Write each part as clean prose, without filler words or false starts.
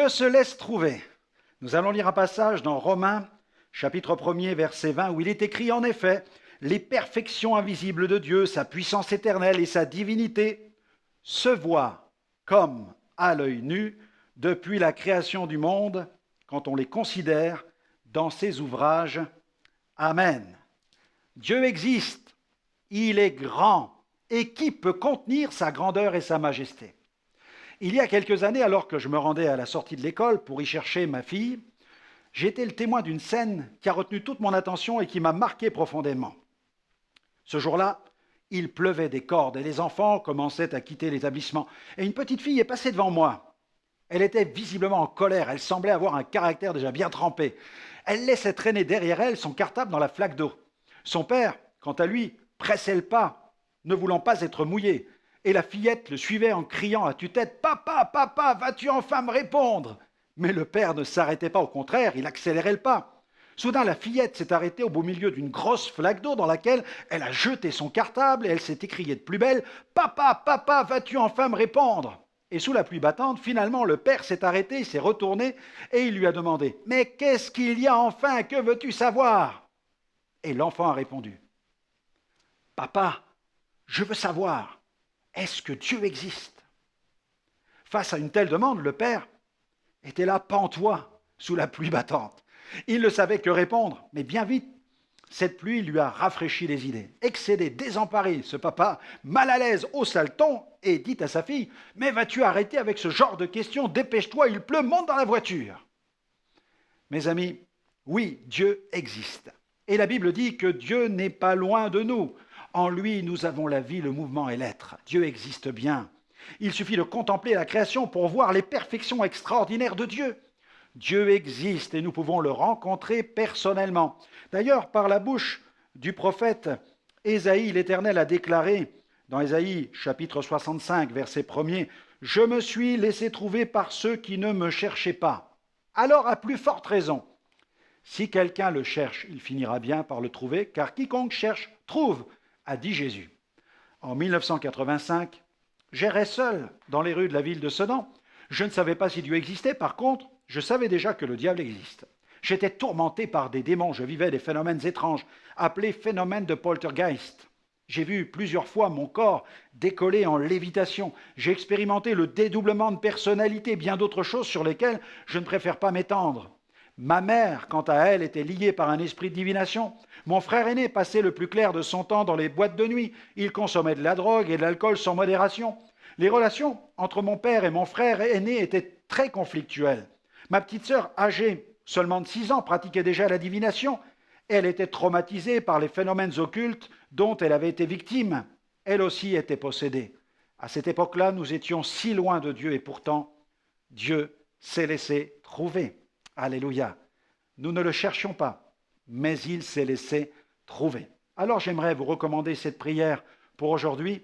Dieu se laisse trouver. Nous allons lire un passage dans Romains, chapitre 1er, verset 20, où il est écrit en effet, « Les perfections invisibles de Dieu, sa puissance éternelle et sa divinité se voient comme à l'œil nu depuis la création du monde, quand on les considère dans ses ouvrages. Amen. » Dieu existe, il est grand, et qui peut contenir sa grandeur et sa majesté? Il y a quelques années, alors que je me rendais à la sortie de l'école pour y chercher ma fille, j'ai été le témoin d'une scène qui a retenu toute mon attention et qui m'a marqué profondément. Ce jour-là, il pleuvait des cordes et les enfants commençaient à quitter l'établissement. Et une petite fille est passée devant moi. Elle était visiblement en colère, elle semblait avoir un caractère déjà bien trempé. Elle laissait traîner derrière elle son cartable dans la flaque d'eau. Son père, quant à lui, pressait le pas, ne voulant pas être mouillé. Et la fillette le suivait en criant à tue-tête « Papa, papa, vas-tu enfin me répondre ?» Mais le père ne s'arrêtait pas, au contraire, il accélérait le pas. Soudain, la fillette s'est arrêtée au beau milieu d'une grosse flaque d'eau dans laquelle elle a jeté son cartable et elle s'est écriée de plus belle « Papa, papa, vas-tu enfin me répondre ?» Et sous la pluie battante, finalement, le père s'est arrêté, il s'est retourné et il lui a demandé « Mais qu'est-ce qu'il y a enfin? Que veux-tu savoir ?» Et l'enfant a répondu « Papa, je veux savoir. Est-ce que Dieu existe ?» Face à une telle demande, le père était là pantois sous la pluie battante. Il ne savait que répondre, mais bien vite, cette pluie lui a rafraîchi les idées. Excédé, désemparé, ce papa, mal à l'aise, haussa le ton et dit à sa fille « Mais vas-tu arrêter avec ce genre de questions? Dépêche-toi, il pleut, monte dans la voiture !» Mes amis, oui, Dieu existe. Et la Bible dit que Dieu n'est pas loin de nous. En lui, nous avons la vie, le mouvement et l'être. Dieu existe bien. Il suffit de contempler la création pour voir les perfections extraordinaires de Dieu. Dieu existe et nous pouvons le rencontrer personnellement. D'ailleurs, par la bouche du prophète Ésaïe, l'Éternel a déclaré dans Ésaïe chapitre 65, verset 1er, « Je me suis laissé trouver par ceux qui ne me cherchaient pas. Alors, à plus forte raison, si quelqu'un le cherche, il finira bien par le trouver, car quiconque cherche, trouve, a dit Jésus. » En 1985, j'errais seul dans les rues de la ville de Sedan. Je ne savais pas si Dieu existait, par contre, je savais déjà que le diable existe. J'étais tourmenté par des démons, je vivais des phénomènes étranges, appelés phénomènes de poltergeist. J'ai vu plusieurs fois mon corps décoller en lévitation. J'ai expérimenté le dédoublement de personnalité, bien d'autres choses sur lesquelles je ne préfère pas m'étendre. Ma mère, quant à elle, était liée par un esprit de divination. Mon frère aîné passait le plus clair de son temps dans les boîtes de nuit. Il consommait de la drogue et de l'alcool sans modération. Les relations entre mon père et mon frère aîné étaient très conflictuelles. Ma petite sœur, âgée seulement de 6 ans, pratiquait déjà la divination. Elle était traumatisée par les phénomènes occultes dont elle avait été victime. Elle aussi était possédée. À cette époque-là, nous étions si loin de Dieu et pourtant, Dieu s'est laissé trouver. Alléluia. Nous ne le cherchions pas, mais il s'est laissé trouver. Alors j'aimerais vous recommander cette prière pour aujourd'hui.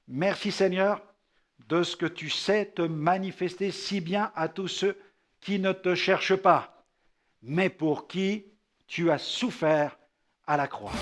Merci Seigneur de ce que tu sais te manifester si bien à tous ceux qui ne te cherchent pas, mais pour qui tu as souffert à la croix.